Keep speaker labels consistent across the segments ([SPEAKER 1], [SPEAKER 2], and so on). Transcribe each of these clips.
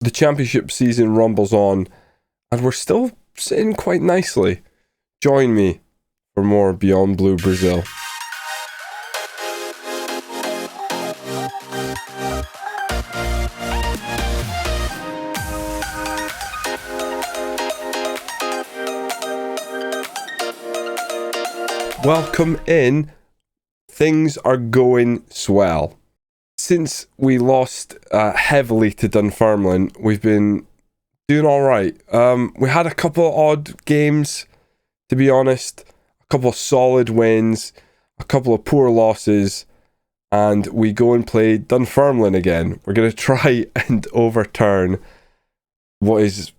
[SPEAKER 1] The championship season rumbles on, and we're still sitting quite nicely. Join me for more Beyond Blue Brazil. Welcome in. Things are going swell. Since we lost heavily to Dunfermline, we've been doing all right. We had a couple of odd games, to be honest. A couple of solid wins, a couple of poor losses, and we go and play Dunfermline again. We're going to try and overturn what is,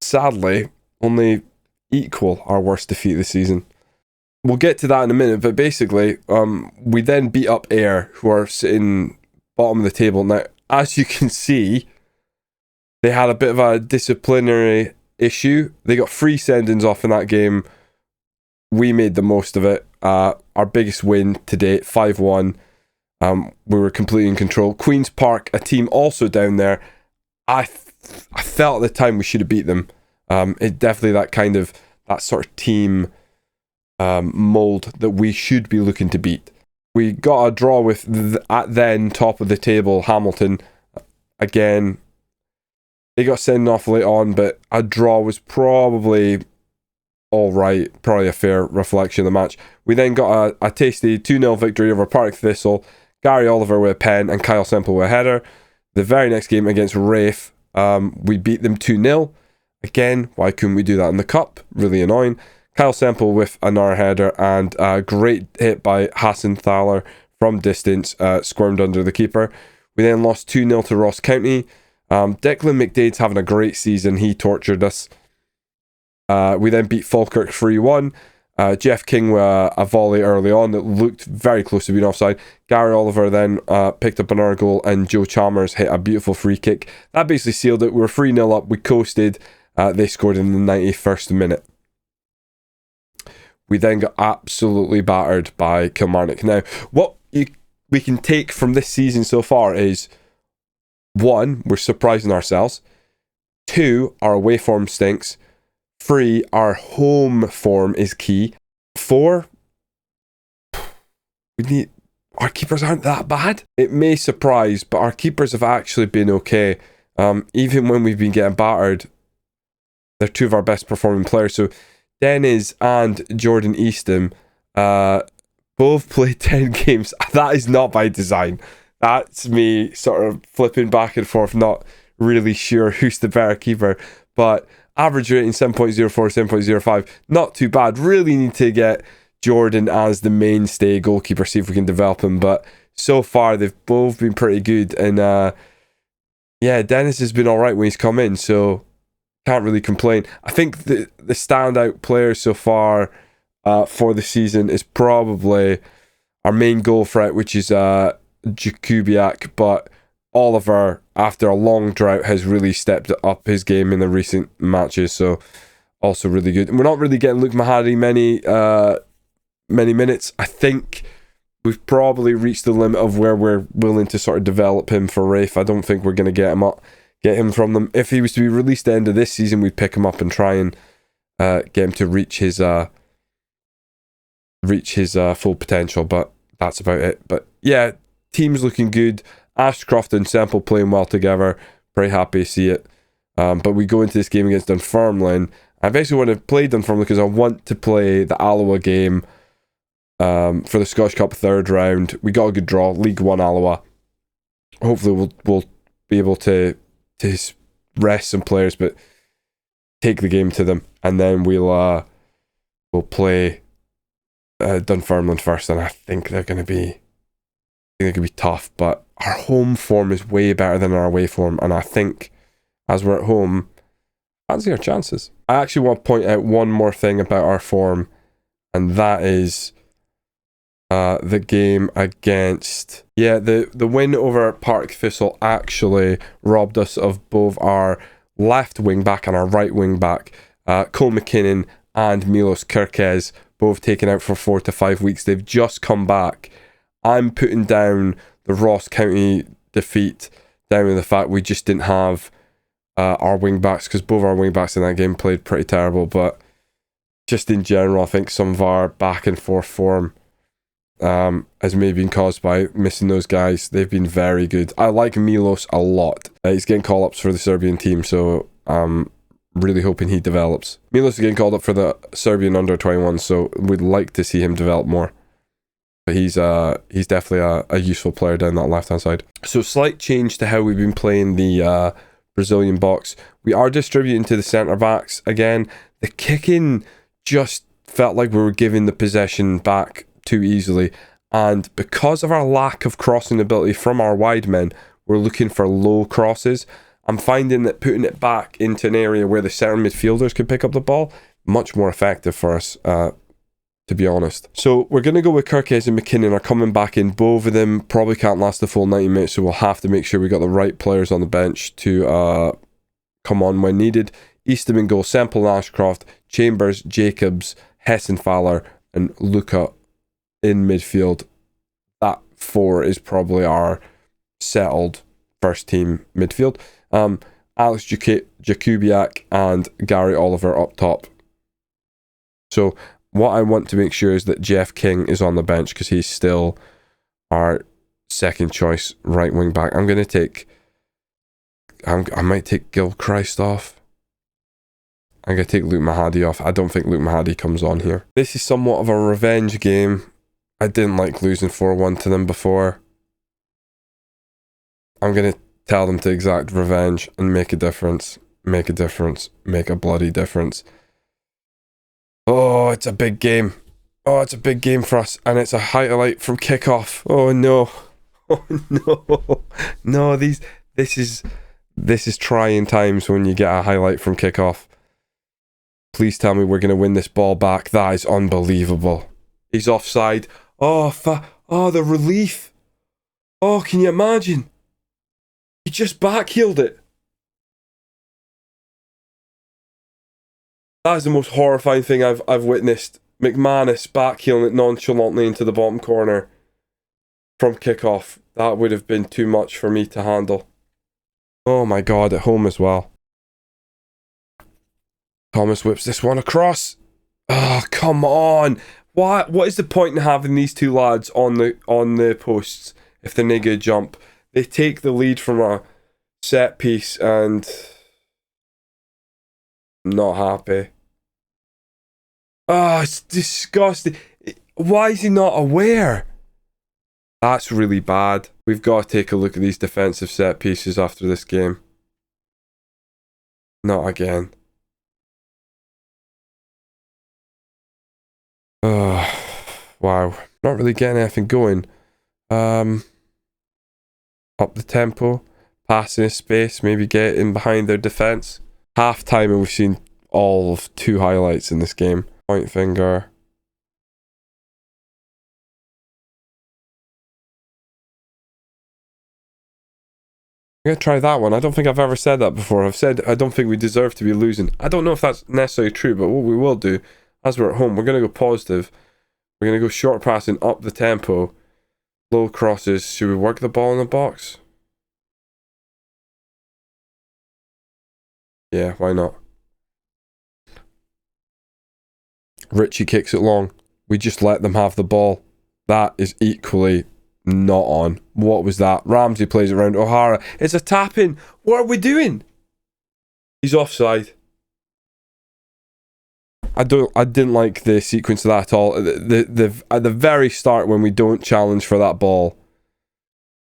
[SPEAKER 1] sadly, only equal our worst defeat this season. We'll get to that in a minute, but basically, we then beat up Ayr, who are sitting bottom of the table. Now, as you can see, they had a bit of a disciplinary issue. They got 3 send-ins off in that game. We made the most of it. Our biggest win to date, 5-1. We were completely in control. Queen's Park, a team also down there. I felt at the time we should have beat them. It definitely that sort of team mold that we should be looking to beat. We got a draw with at then top of the table Hamilton. Again, they got sent off late on, but a draw was probably all right, probably a fair reflection of the match. We then got a tasty 2-0 victory over Partick Thistle. Gary Oliver with a pen and Kyle Semple with a header. The very next game against Rafe, we beat them 2-0. Again, why couldn't we do that in the cup? Really annoying. Kyle Semple with another header, and a great hit by Hassan Thaler from distance, squirmed under the keeper. We then lost 2-0 to Ross County. Declan McDade's having a great season. He tortured us. We then beat Falkirk 3-1. Jeff King with a volley early on that looked very close to being offside. Gary Oliver then picked up another goal, and Joe Chalmers hit a beautiful free kick. That basically sealed it. We were 3-0 up. We coasted. They scored in the 91st minute. We then got absolutely battered by Kilmarnock. Now, what we can take from this season so far is, 1, we're surprising ourselves. 2, our away form stinks. 3, our home form is key. 4, our keepers aren't that bad. It may surprise, but our keepers have actually been okay. Even when we've been getting battered, they're 2 of our best performing players. So Dennis and Jordan Eastham both played 10 games. That is not by design. That's me sort of flipping back and forth, not really sure who's the better keeper. But average rating 7.04, 7.05, not too bad. Really need to get Jordan as the mainstay goalkeeper, see if we can develop him. But so far, they've both been pretty good. And Dennis has been all right when he's come in, so can't really complain. I think the standout player so far for the season is probably our main goal threat, which is Jakubiak, but Oliver, after a long drought, has really stepped up his game in the recent matches, so also really good. And we're not really getting Luke Mahadi many minutes. I think we've probably reached the limit of where we're willing to sort of develop him for Rafe. I don't think we're going to get him from them. If he was to be released at the end of this season, we'd pick him up and try and get him to reach his full potential, but that's about it. But yeah, team's looking good. Ashcroft and Semple playing well together. Very happy to see it. But we go into this game against Dunfermline. I basically want to play Dunfermline because I want to play the Alloa game for the Scottish Cup 3rd round. We got a good draw, League 1 Alloa. Hopefully we'll be able to rest some players, but take the game to them, and then we'll play Dunfermline first. And I think they're going to be tough, but our home form is way better than our away form, and I think as we're at home, fancy our chances. I actually want to point out one more thing about our form, and that is the game against the win over Partick Thistle actually robbed us of both our left wing back and our right wing back. Cole McKinnon and Milos Kirkes both taken out for 4 to 5 weeks. They've just come back. I'm putting down the Ross County defeat down to the fact we just didn't have our wing backs, because both our wing backs in that game played pretty terrible. But just in general, I think some of our back and forth form has maybe been caused by missing those guys. They've been very good. I like Milos a lot. He's getting call-ups for the Serbian team, so I'm really hoping he develops. Milos is getting called up for the Serbian under-21, so we'd like to see him develop more. But he's definitely a useful player down that left-hand side. So slight change to how we've been playing the Brazilian box. We are distributing to the centre-backs again. The kicking just felt like we were giving the possession back too easily, and because of our lack of crossing ability from our wide men, we're looking for low crosses. I'm finding that putting it back into an area where the centre midfielders can pick up the ball, much more effective for us, to be honest. So we're going to go with Kirkes and McKinnon are coming back in. Both of them probably can't last the full 90 minutes, so we'll have to make sure we got the right players on the bench to come on when needed. Eastham in goal, Semple, Ashcroft, Chambers, Jacobs, Hessenfahler and Luca in midfield. That 4 is probably our settled first team midfield. Alex Jakubiak and Gary Oliver up top. So what I want to make sure is that Jeff King is on the bench, because he's still our second choice right wing back. I might take Gilchrist off. I'm going to take Luke Mahadi off. I don't think Luke Mahadi comes on here. This is somewhat of a revenge game. I didn't like losing 4-1 to them before. I'm going to tell them to exact revenge and make a difference. Make a difference. Make a bloody difference. Oh, it's a big game. Oh, it's a big game for us. And it's a highlight from kickoff. Oh, no. Oh, no. No, this is trying times when you get a highlight from kickoff. Please tell me we're going to win this ball back. That is unbelievable. He's offside. Oh, the relief. Oh, can you imagine? He just backheeled it. That is the most horrifying thing I've witnessed. McManus backheeling it nonchalantly into the bottom corner from kickoff. That would have been too much for me to handle. Oh my God, at home as well. Thomas whips this one across. Oh, come on. What is the point in having these two lads on the posts if they're not going to jump? They take the lead from a set piece and I'm not happy. Oh, it's disgusting. Why is he not aware? That's really bad. We've got to take a look at these defensive set pieces after this game. Not again. Oh, wow. Not really getting anything going. Up the tempo. Passing space. Maybe get in behind their defence. Half time and we've seen all of 2 highlights in this game. Point finger. I'm going to try that one. I don't think I've ever said that before. I've said I don't think we deserve to be losing. I don't know if that's necessarily true, but what we will do, as we're at home, we're going to go positive. We're going to go short passing, up the tempo, low crosses. Should we work the ball in the box? Yeah, why not? Richie kicks it long. We just let them have the ball. That is equally not on. What was that? Ramsey plays it around O'Hara. It's a tap-in. What are we doing? He's offside. I didn't like the sequence of that at all. At the very start, when we don't challenge for that ball,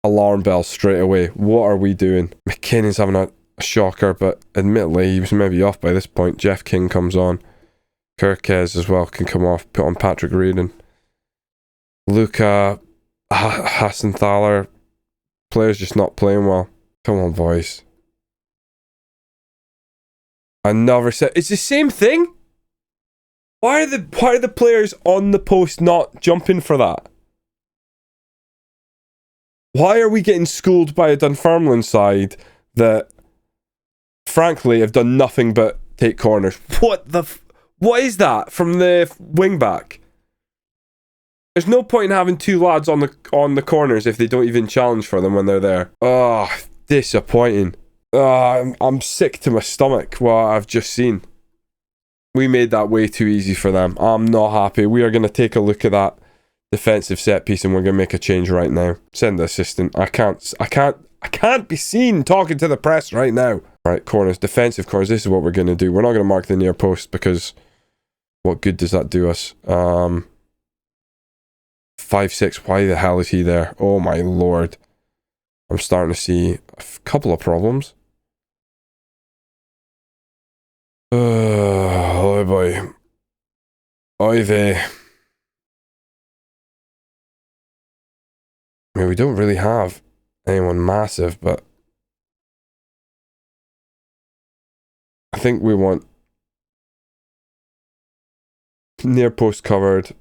[SPEAKER 1] alarm bell straight away. What are we doing? McKinnon's having a shocker, but admittedly he was maybe off by this point. Jeff King comes on. Kirkes as well can come off. Put on Patrick Reardon. Luca, Hassenthaler. Players just not playing well. Come on, boys. Another set. It's the same thing. Why are the players on the post not jumping for that? Why are we getting schooled by a Dunfermline side that, frankly, have done nothing but take corners? What is that from the wing back? There's no point in having 2 lads on the corners if they don't even challenge for them when they're there. Oh, disappointing. I'm sick to my stomach what I've just seen. We made that way too easy for them. I'm not happy. We are going to take a look at that defensive set piece and we're going to make a change right now. Send the assistant. I can't be seen talking to the press right now. Right, corners, defensive corners. This is what we're going to do. We're not going to mark the near post because what good does that do us? 5'6". Why the hell is he there? Oh my lord. I'm starting to see a couple of problems. Oh boy. Oy vey. I mean, we don't really have anyone massive, but I think we want near post covered,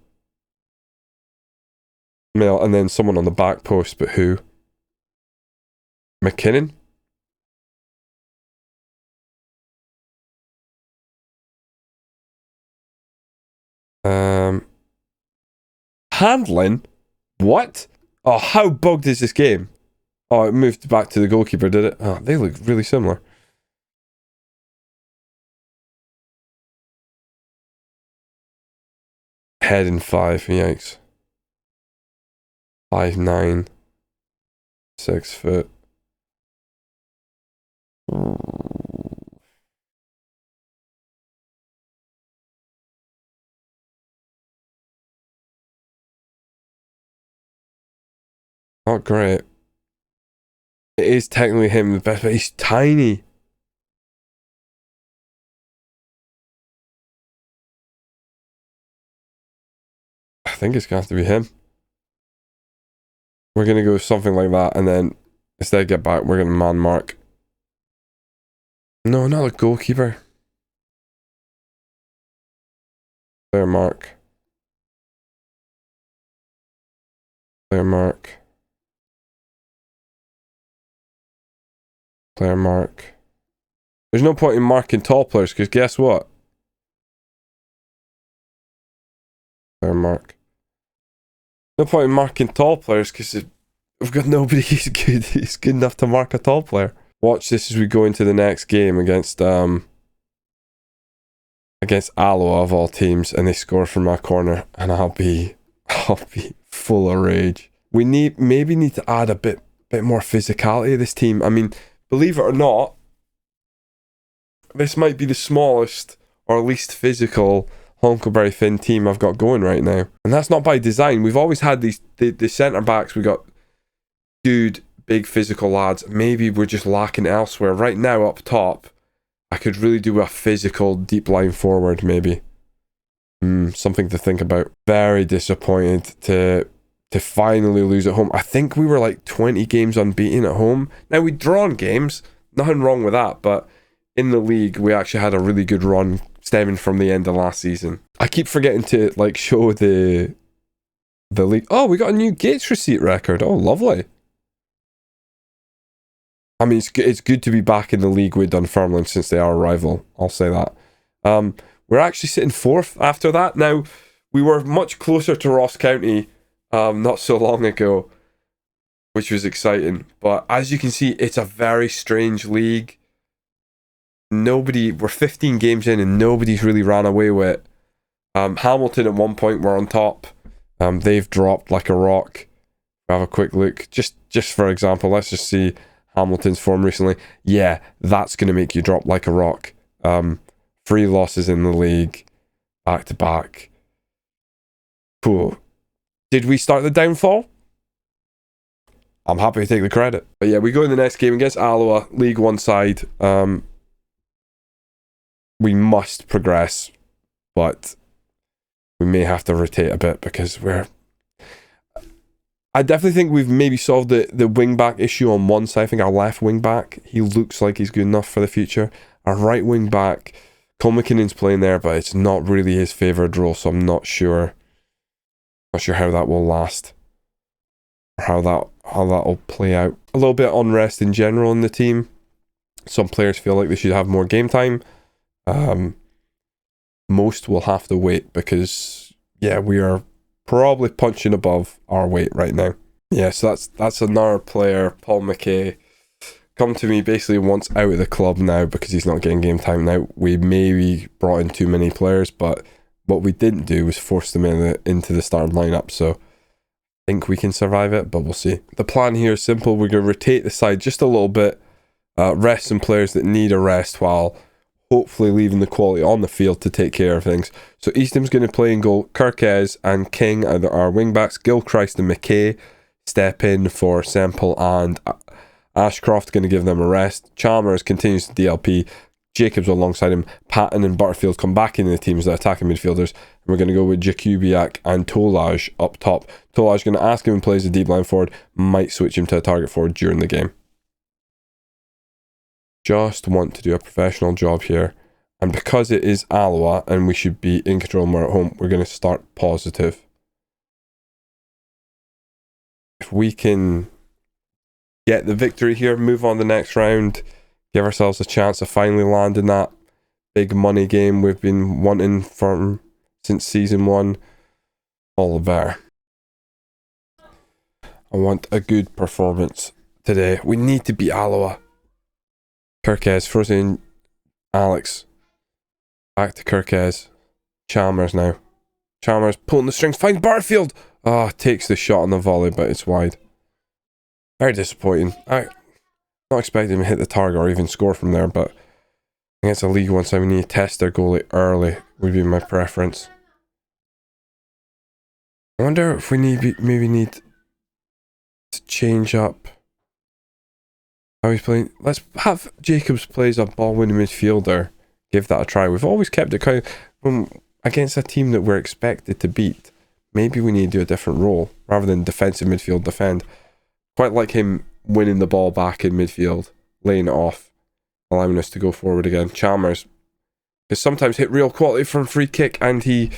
[SPEAKER 1] male, and then someone on the back post, but who? McKinnon? Handling? What? Oh, how bugged is this game? Oh, it moved back to the goalkeeper, did it? Oh, they look really similar. Head in 5, yikes. 5'9", 6 foot. Not great. It is technically him the best, but he's tiny. I think it's going to have to be him. We're going to go with something like that, and then instead of get back, we're going to man mark. No, not a goalkeeper. Player mark. Player mark. Player mark. There's no point in marking tall players, because guess what? Player mark. No point in marking tall players, because we've got nobody who's good enough to mark a tall player. Watch this as we go into the next game against Alloa of all teams, and they score from my corner, and I'll be full of rage. We maybe need to add a bit more physicality to this team. I mean, believe it or not, this might be the smallest or least physical Hunkleberry Finn team I've got going right now, and that's not by design. We've always had the centre backs. We got good big physical lads. Maybe we're just lacking elsewhere. Right now up top, I could really do a physical deep line forward, maybe. Something to think about. Very disappointed to finally lose at home. I think we were like 20 games unbeaten at home. Now, we'd drawn games, nothing wrong with that, but in the league, we actually had a really good run stemming from the end of last season. I keep forgetting to like show the league. Oh, we got a new Gates receipt record. Oh, lovely. I mean, it's good to be back in the league with Dunfermline since they are a rival. I'll say that. We're actually sitting 4th after that. Now, we were much closer to Ross County not so long ago, which was exciting. But as you can see, it's a very strange league. We're 15 games in and nobody's really ran away with it. Hamilton at one point were on top. They've dropped like a rock. Have a quick look. Just for example, let's just see Hamilton's form recently. Yeah, that's going to make you drop like a rock. 3 losses in the league, back to back. Cool. Did we start the downfall? I'm happy to take the credit. But yeah, we go in the next game against Alloa, League One side. We must progress, but we may have to rotate a bit because I definitely think we've maybe solved the wing back issue on one side. I think our left wing back, he looks like he's good enough for the future. Our right wing back, Cole McKinnon's playing there, but it's not really his favoured role, so I'm not sure. Not sure how that will last, or how that'll play out. A little bit of unrest in general in the team. Some players feel like they should have more game time. Most will have to wait because we are probably punching above our weight right now. Yeah, so that's another player, Paul McKay, come to me basically wants out of the club now because he's not getting game time now. We maybe brought in too many players, but what we didn't do was force them into the starting lineup. So I think we can survive it, but we'll see. The plan here is simple. We're going to rotate the side just a little bit, rest some players that need a rest while hopefully leaving the quality on the field to take care of things. So Eastham's going to play in goal. Kirkes and King are our wing-backs. Gilchrist and McKay step in for Semple and Ashcroft, going to give them a rest. Chalmers continues to DLP. Jacobs alongside him. Patton and Butterfield come back into the team as the attacking midfielders. And we're going to go with Jakubiak and Tolaj up top. Tolaj going to ask him to play as a deep line forward. Might switch him to a target forward during the game. Just want to do a professional job here. And because it is Alloa and we should be in control more at home, we're going to start positive. If we can get the victory here, move on the next round, give ourselves a chance of finally landing that big money game we've been wanting from since season 1, all the better. I want a good performance today. We need to beat Alloa. Kirkes, frozen Alex. Back to Kirkes. Chalmers now. Chalmers pulling the strings, finds Butterfield. Oh, takes the shot on the volley, but it's wide. Very disappointing. I not expecting him to hit the target or even score from there, but against a League One side, we need to test their goalie early, would be my preference. I wonder if we maybe need to change up how he's playing. Let's have Jacobs play as a ball-winning midfielder. Give that a try. We've always kept it kind of against a team that we're expected to beat. Maybe we need to do a different role rather than defensive midfield defend. Quite like him winning the ball back in midfield, laying it off, allowing us to go forward again. Chalmers is sometimes hit real quality from free kick and he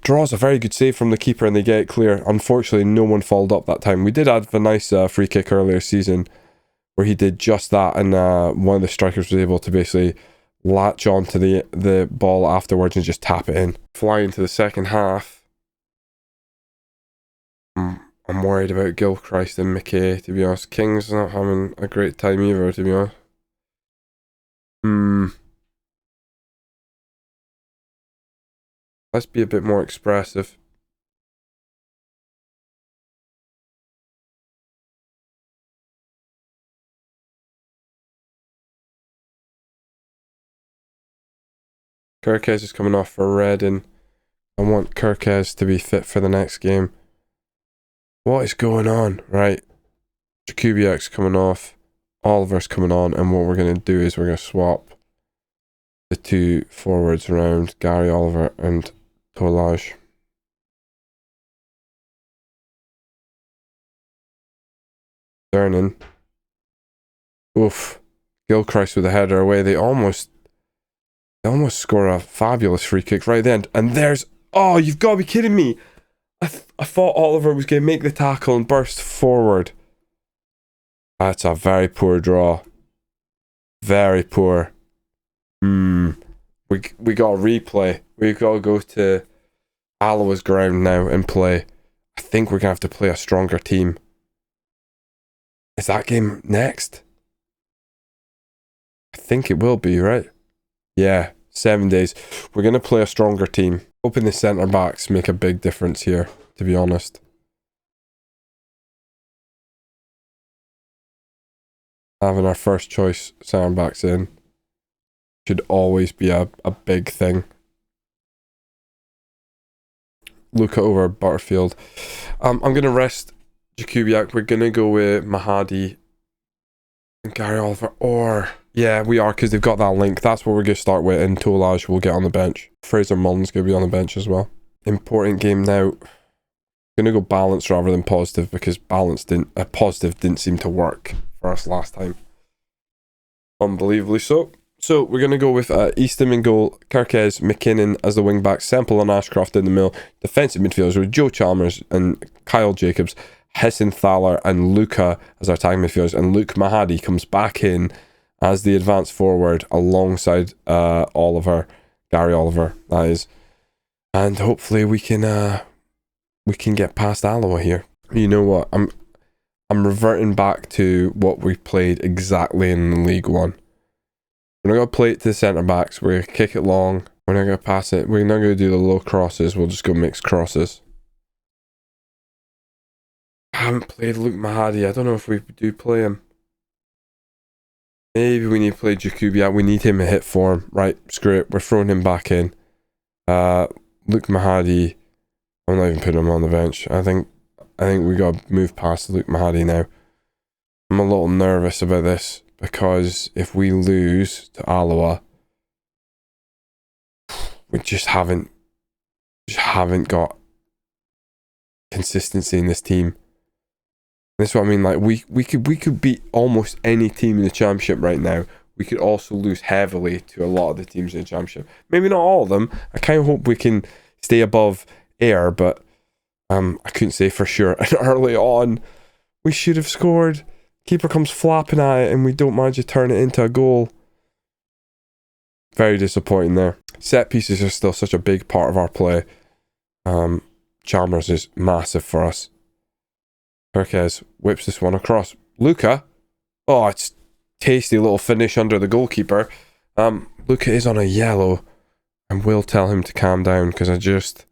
[SPEAKER 1] draws a very good save from the keeper and they get it clear. Unfortunately, no one followed up that time. We did have a nice free kick earlier season where he did just that and one of the strikers was able to basically latch onto the ball afterwards and just tap it in. Fly into the second half. I'm worried about Gilchrist and McKay, to be honest. King's not having a great time either, to be honest. Let's be a bit more expressive. Kirkes is coming off for red and I want Kirkes to be fit for the next game. What is going on? Right. Jakubiak's coming off. Oliver's coming on. And what we're going to do is we're going to swap the two forwards around. Gary Oliver and Tolaj. Turning. Oof. Gilchrist with a header away. They almost score a fabulous free kick right then. And there's... Oh, you've got to be kidding me. I thought Oliver was going to make the tackle and burst forward. That's a very poor draw. Very poor. We got a replay. We got to go to Alloa's ground now and play. I think we're going to have to play a stronger team. Is that game next? I think it will be, right? Yeah, 7 days. We're going to play a stronger team. Hoping the centre backs make a big difference here, to be honest. Having our first choice centre backs in should always be a big thing. Luca over Butterfield. I'm going to rest Jakubiak. We're going to go with Mahadi and Gary Oliver. Or, yeah, we are because they've got that link. That's what we're going to start with. And Tolaj will get on the bench. Fraser Mullins going to be on the bench as well. Important game now. Going to go balanced rather than positive because positive didn't seem to work for us last time. Unbelievably so. So we're going to go with Eastham in goal, Kirkes, McKinnon as the wing back, Semple and Ashcroft in the middle, defensive midfielders with Joe Chalmers and Kyle Jacobs, Hessenthaler and Luca as our tag midfielders, and Luke Mahadi comes back in as the advanced forward alongside Oliver, Gary Oliver, that is. And hopefully we can get past Alloa here. You know what? I'm reverting back to what we played exactly in League One. We're not going to play it to the centre backs. We're going to kick it long. We're not going to pass it. We're not going to do the low crosses. We'll just go mix crosses. I haven't played Luke Mahadi. I don't know if we do play him. Maybe we need to play Jakubiak. We need him to hit form. Right, screw it. We're throwing him back in. Luke Mahadi. I'm not even putting him on the bench. I think we got to move past Luke Mahadi now. I'm a little nervous about this because if we lose to Alloa, we just haven't got consistency in this team. That's what I mean. Like we could beat almost any team in the championship right now. We could also lose heavily to a lot of the teams in the championship. Maybe not all of them. I kind of hope we can stay above Ayr, but I couldn't say for sure. And early on, we should have scored. Keeper comes flapping at it, and we don't manage to turn it into a goal. Very disappointing there. Set pieces are still such a big part of our play. Chalmers is massive for us. Perquez whips this one across. Luca. Oh, it's tasty little finish under the goalkeeper. Luca is on a yellow. And we'll tell him to calm down because I just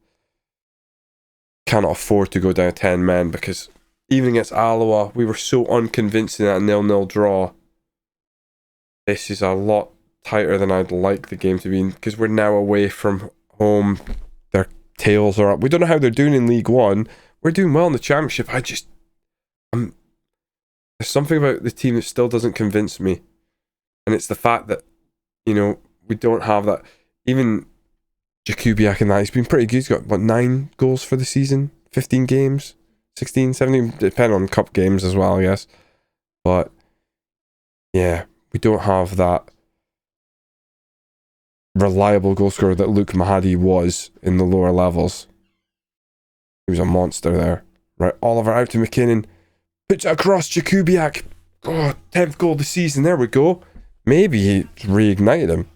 [SPEAKER 1] cannot afford to go down 10 men because even against Alloa, we were so unconvincing at a 0-0 draw. This is a lot tighter than I'd like the game to be because we're now away from home. Their tails are up. We don't know how they're doing in League One. We're doing well in the Championship. There's something about the team that still doesn't convince me. And it's the fact that, we don't have that. Even Jakubiak and that, he's been pretty good. He's got, 9 goals for the season? 15 games? 16, 17? Depending on cup games as well, I guess. But, yeah, we don't have that reliable goal scorer that Luke Mahadi was in the lower levels. He was a monster there. Right, Oliver out to McKinnon. Puts it across Jakubiak. Oh, 10th goal of the season. There we go. Maybe he reignited him.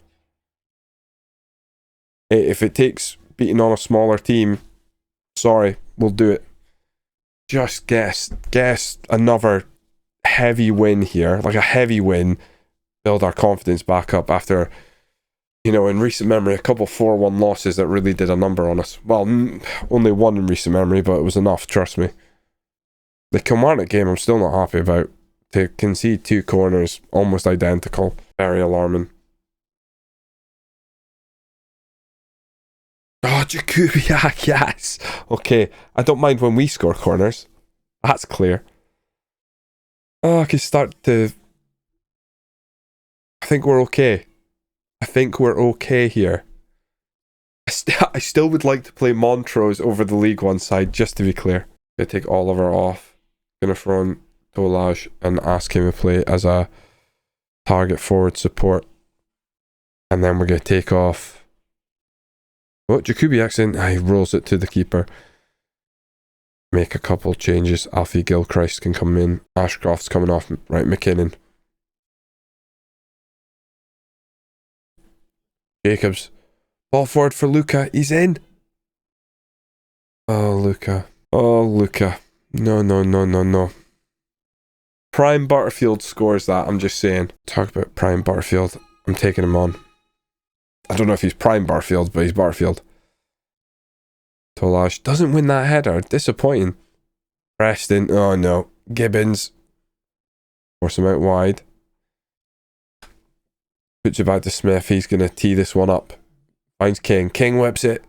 [SPEAKER 1] If it takes beating on a smaller team, sorry, we'll do it. Just guess another heavy win here. Like a heavy win. Build our confidence back up after, in recent memory, a couple 4-1 losses that really did a number on us. Well, only one in recent memory, but it was enough, trust me. The Kilmarnock game I'm still not happy about. To concede 2 corners, almost identical. Very alarming. Oh, Jakubiak, yes! Okay, I don't mind when we score corners. That's clear. Oh, I can start to... I think we're okay. I think we're okay here. I still would like to play Montrose over the League One side, just to be clear. Gonna take Oliver off. Gonna throw in Tolaj and ask him to play as a target forward support. And then we're gonna take off. Oh, Jakubiak's in. He rolls it to the keeper. Make a couple changes. Alfie Gilchrist can come in. Ashcroft's coming off. Right, McKinnon. Jacobs. Ball forward for Luca. He's in. Oh, Luca. Oh, Luca. No. Prime Butterfield scores that, I'm just saying. Talk about Prime Butterfield. I'm taking him on. I don't know if he's Prime Butterfield, but he's Butterfield. Tolaj doesn't win that header. Disappointing. Preston. Oh, no. Gibbons. Force him out wide. Puts it back to Smith. He's going to tee this one up. Finds King. King whips it.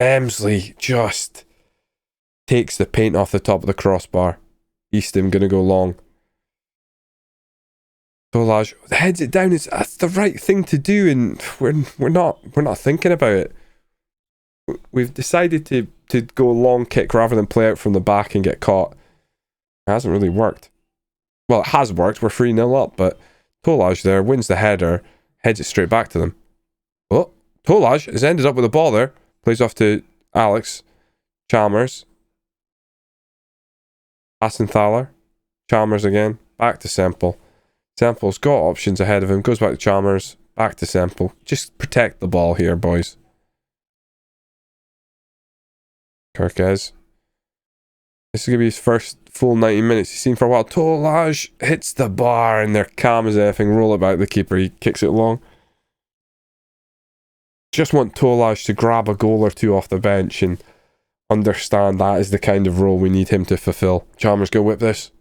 [SPEAKER 1] Emsley just takes the paint off the top of the crossbar. Eastham going to go long. Tolaj heads it down. That's the right thing to do, and we're not thinking about it. We've decided to go long kick rather than play out from the back and get caught. It hasn't really worked. Well, it has worked. We're 3-0 up, but Tolaj there wins the header, heads it straight back to them. Oh, Tolaj has ended up with the ball there. Plays off to Alex. Chalmers. Asenthaler. Chalmers again. Back to Semple. Semple's got options ahead of him. Goes back to Chalmers. Back to Semple. Just protect the ball here, boys. Kirkes. This is going to be his first full 90 minutes he's seen for a while. Tolaj hits the bar and they're calm as anything. Roll it back the keeper. He kicks it long. Just want Tolaj to grab a goal or two off the bench and understand that is the kind of role we need him to fulfill. Chalmers go whip this.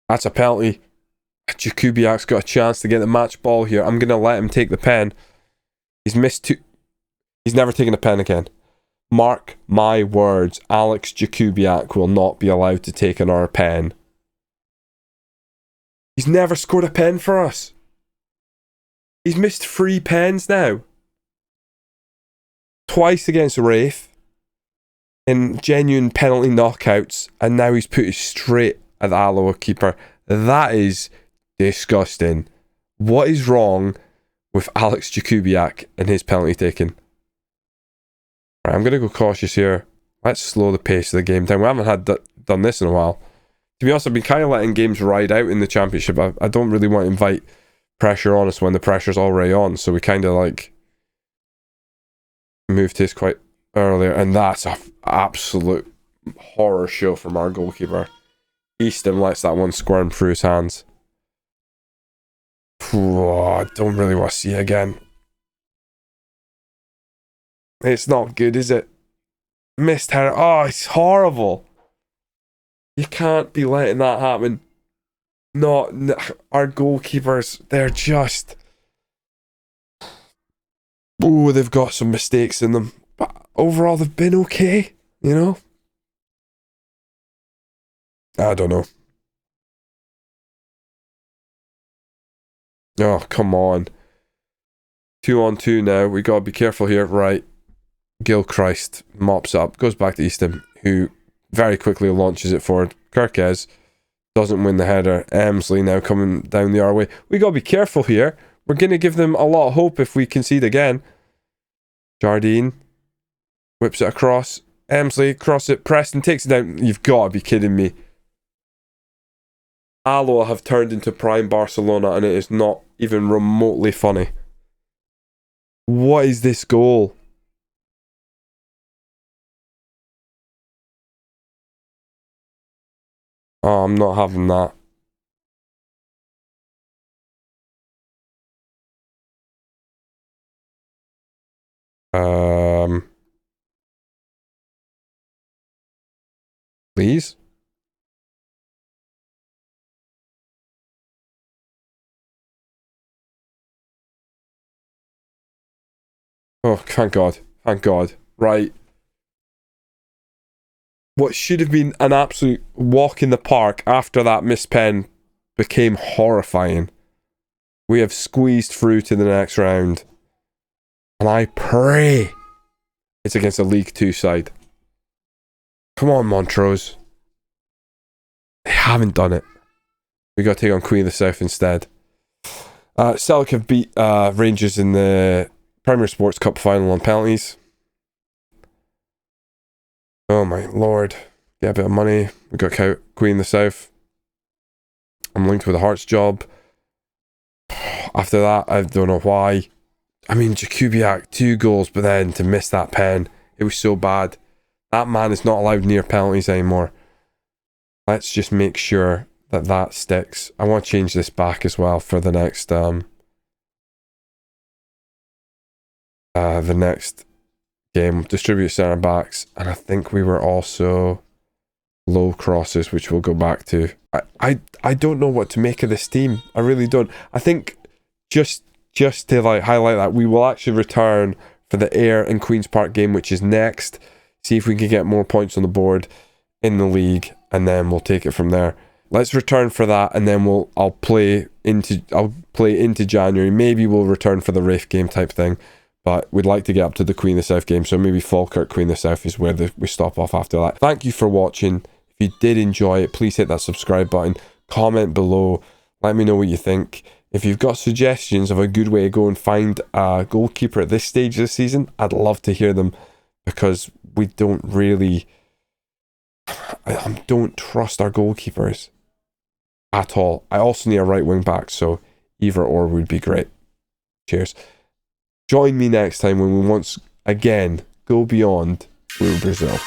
[SPEAKER 1] That's a penalty. Jakubiak's got a chance to get the match ball here. I'm going to let him take the pen. He's missed two. He's never taken a pen again. Mark my words, Alex Jakubiak will not be allowed to take another pen. He's never scored a pen for us. He's missed 3 pens now. Twice against Wraith in genuine penalty knockouts, and now he's put it straight at the Alloa keeper. That is disgusting. What is wrong with Alex Jakubiak and his penalty taking? Right, I'm going to go cautious here. Let's slow the pace of the game down. We haven't done this in a while. To be honest, I've been kind of letting games ride out in the Championship. I don't really want to invite pressure on us when the pressure's already on, so we kind of like moved this quite earlier, and that's an absolute horror show from our goalkeeper. Easton lets that one squirm through his hands. I don't really want to see it again. It's not good, is it? Missed her. Oh, it's horrible. You can't be letting that happen. No, our goalkeepers, they're just... Oh, they've got some mistakes in them. But overall, they've been okay, you know? I don't know. Oh, come on. 2-on-2 now. We got to be careful here. Right. Gilchrist mops up, goes back to Easton, who very quickly launches it forward. Kirkes doesn't win the header. Emsley now coming down the our way. We got to be careful here. We're going to give them a lot of hope if we concede again. Jardine whips it across. Emsley cross it. Preston takes it down. You've got to be kidding me. Alloa have turned into prime Barcelona, and it is not even remotely funny. What is this goal? Oh, I'm not having that. Please? Oh, thank God. Thank God. Right. What should have been an absolute walk in the park after that missed pen became horrifying. We have squeezed through to the next round. And I pray it's against a League 2 side. Come on, Montrose. They haven't done it. We got to take on Queen of the South instead. Celtic have beat Rangers in the Premier Sports Cup final on penalties. Oh my lord. Get a bit of money. We got Queen of the South. I'm linked with a Hearts job. After that, I don't know why. I mean, Jakubiak, 2 goals, but then to miss that pen, it was so bad. That man is not allowed near penalties anymore. Let's just make sure that that sticks. I want to change this back as well for the next game. Distribute centre backs, and I think we were also low crosses, which we'll go back to. I don't know what to make of this team. I really don't. I think just to like highlight that, we will actually return for the Ayr and Queen's Park game, which is next. See if we can get more points on the board in the league, and then we'll take it from there. Let's return for that, and then I'll play into January. Maybe we'll return for the Wraith game type thing, but we'd like to get up to the Queen of the South game, so maybe Falkirk Queen of the South is where we stop off after that. Thank you for watching. If you did enjoy it, please hit that subscribe button, comment below, let me know what you think. If you've got suggestions of a good way to go and find a goalkeeper at this stage of the season, I'd love to hear them, because we don't really... I don't trust our goalkeepers at all. I also need a right wing back, so either or would be great. Cheers. Join me next time when we once again go beyond Blue Brazil.